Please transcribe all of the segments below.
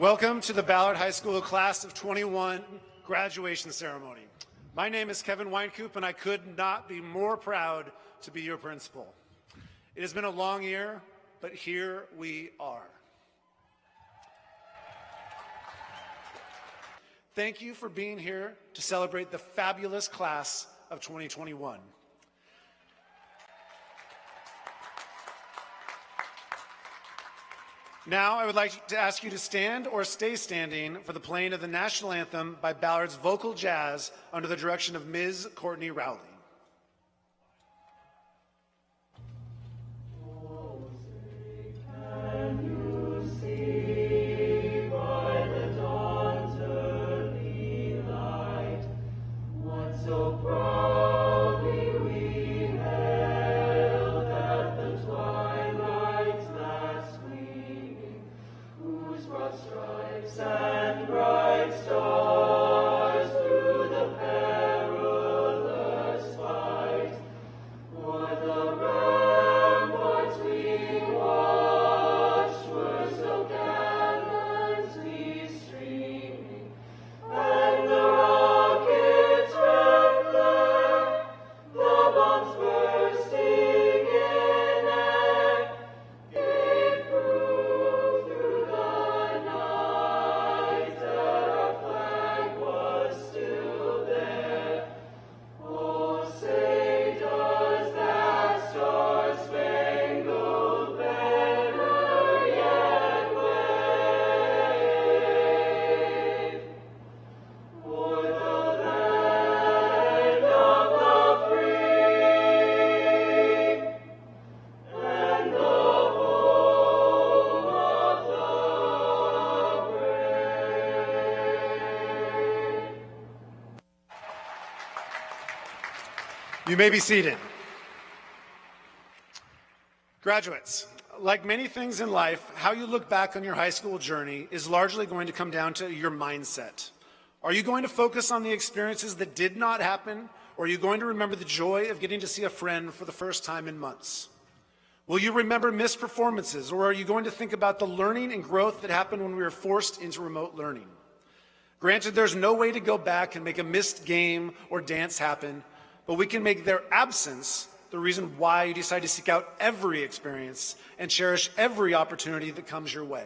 Welcome to the Ballard High School Class of 21 graduation ceremony. My name is Kevin Weinkoop, and I could not be more proud to be your principal. It has been a long year, but here we are. Thank you for being here to celebrate the fabulous class of 2021. Now, I would like to ask you to stand or stay standing for the playing of the national anthem by Ballard's Vocal Jazz under the direction of Ms. Courtney Rowley. You may be seated. Graduates, like many things in life, how you look back on your high school journey is largely going to come down to your mindset. Are you going to focus on the experiences that did not happen, or are you going to remember the joy of getting to see a friend for the first time in months? Will you remember missed performances, or are you going to think about the learning and growth that happened when we were forced into remote learning? Granted, there's no way to go back and make a missed game or dance happen, but we can make their absence the reason why you decide to seek out every experience and cherish every opportunity that comes your way.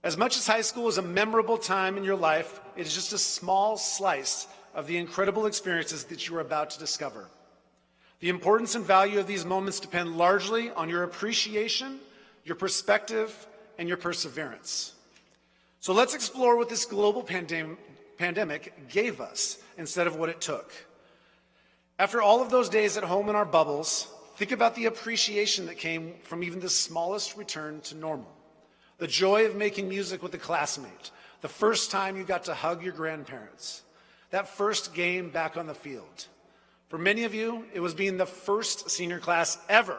As much as high school is a memorable time in your life, it is just a small slice of the incredible experiences that you are about to discover. The importance and value of these moments depend largely on your appreciation, your perspective, and your perseverance. So let's explore what this global pandemic gave us instead of what it took. After all of those days at home in our bubbles, think about the appreciation that came from even the smallest return to normal. The joy of making music with a classmate, the first time you got to hug your grandparents, that first game back on the field. For many of you, it was being the first senior class ever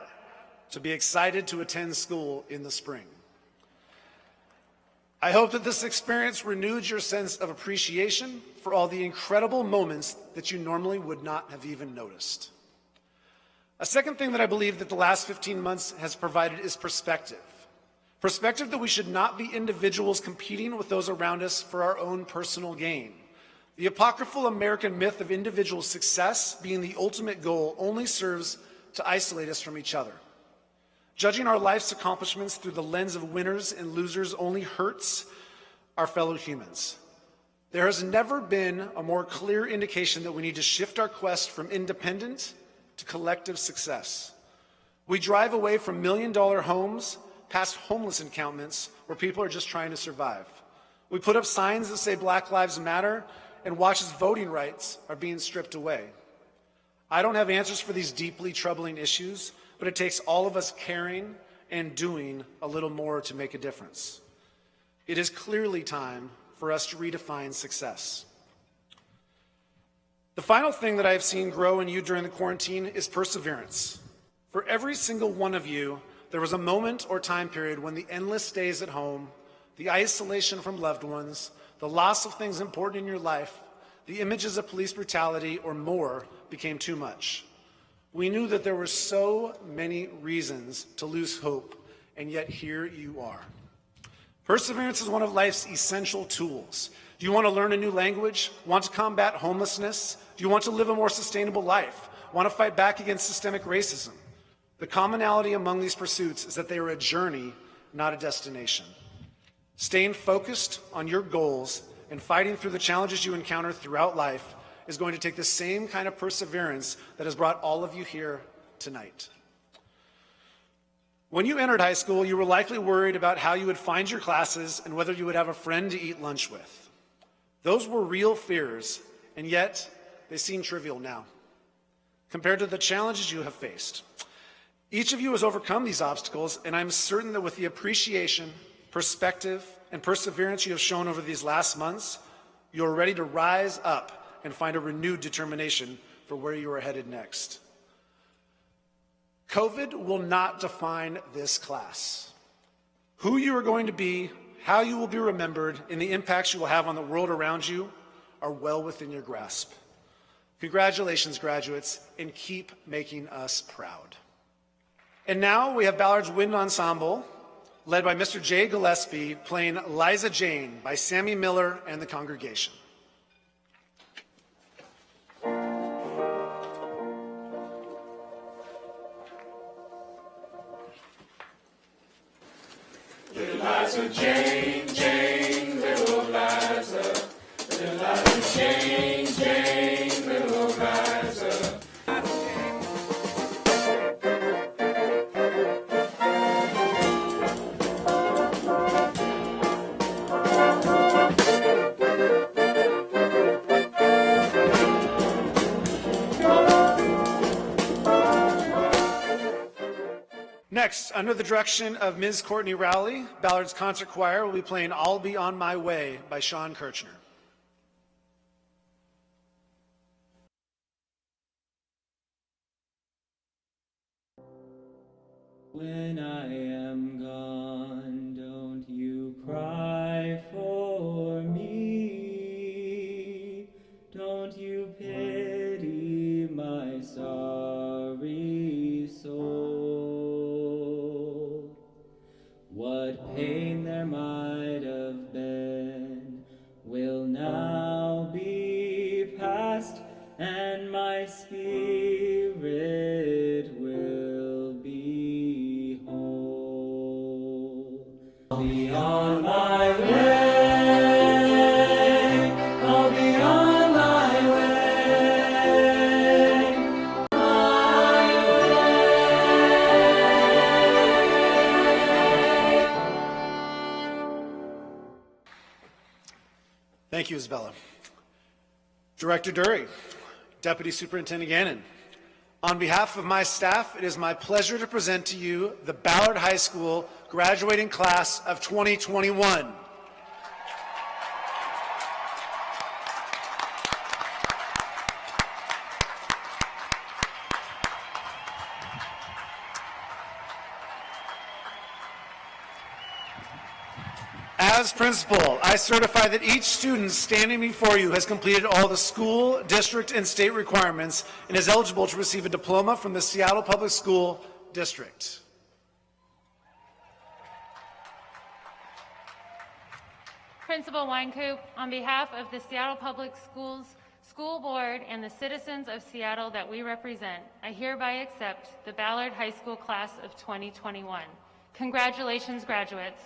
to be excited to attend school in the spring. I hope that this experience renewed your sense of appreciation for all the incredible moments that you normally would not have even noticed. A second thing that I believe that the last 15 months has provided is perspective. Perspective that we should not be individuals competing with those around us for our own personal gain. The apocryphal American myth of individual success being the ultimate goal only serves to isolate us from each other. Judging our life's accomplishments through the lens of winners and losers only hurts our fellow humans. There has never been a more clear indication that we need to shift our quest from independent to collective success. We drive away from million-dollar homes past homeless encampments where people are just trying to survive. We put up signs that say Black Lives Matter and watch as voting rights are being stripped away. I don't have answers for these deeply troubling issues, but it takes all of us caring and doing a little more to make a difference. It is clearly time for us to redefine success. The final thing that I have seen grow in you during the quarantine is perseverance. For every single one of you, there was a moment or time period when the endless days at home, the isolation from loved ones, the loss of things important in your life, the images of police brutality, or more became too much. We knew that there were so many reasons to lose hope, and yet here you are. Perseverance is one of life's essential tools. Do you want to learn a new language? Want to combat homelessness? Do you want to live a more sustainable life? Want to fight back against systemic racism? The commonality among these pursuits is that they are a journey, not a destination. Staying focused on your goals and fighting through the challenges you encounter throughout life is going to take the same kind of perseverance that has brought all of you here tonight. When you entered high school, you were likely worried about how you would find your classes and whether you would have a friend to eat lunch with. Those were real fears, and yet they seem trivial now compared to the challenges you have faced. Each of you has overcome these obstacles, and I'm certain that with the appreciation, perspective, and perseverance you have shown over these last months, you are ready to rise up and find a renewed determination for where you are headed next. COVID will not define this class. Who you are going to be, how you will be remembered, and the impacts you will have on the world around you are well within your grasp. Congratulations, graduates, and keep making us proud. And now we have Ballard's Wind Ensemble, led by Mr. Jay Gillespie, playing Liza Jane by Sammy Miller and the congregation. Liza Jane, Jane, little Liza. Little Liza Jane, Jane, little Liza. Next, under the direction of Ms. Courtney Rowley, Ballard's Concert Choir will be playing I'll Be On My Way by Sean Kirchner. When I am gone, don't you cry for me. Don't you pity my sorry soul. What pain there might have been will now be past, and my spirit will be whole. I'll be on my way. I'll be on my way. Thank you, Isabella. Director Dury, Deputy Superintendent Gannon, on behalf of my staff, it is my pleasure to present to you the Ballard High School graduating class of 2021. As principal, I certify that each student standing before you has completed all the school, district, and state requirements and is eligible to receive a diploma from the Seattle Public School District. Principal Weinkoop, on behalf of the Seattle Public Schools School Board and the citizens of Seattle that we represent, I hereby accept the Ballard High School class of 2021. Congratulations, graduates.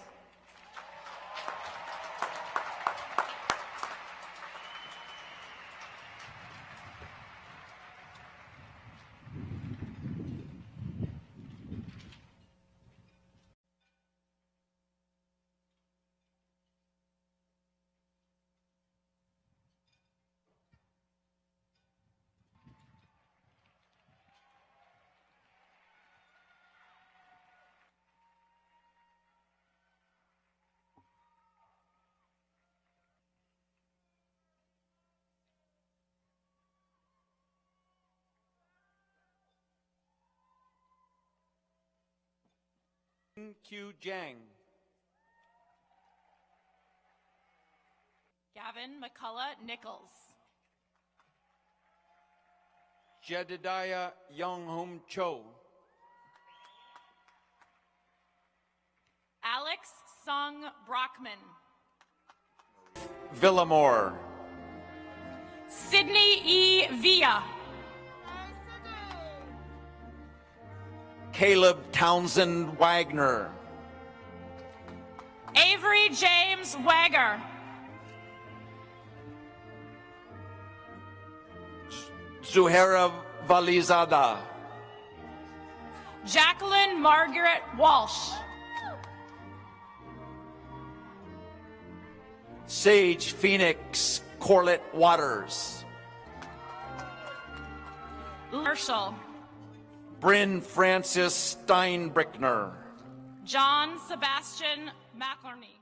Q. Jang. Gavin McCullough Nichols. Jedediah Young-Hum Cho. Alex Sung Brockman. Villamore. Sydney E. Villa. Caleb Townsend Wagner. Avery James Wagger. Zuhaira Valizada. Jacqueline Margaret Walsh. Sage Phoenix Corlett Waters. Marshall. Bryn Francis Steinbrickner. John Sebastian McIlhenny.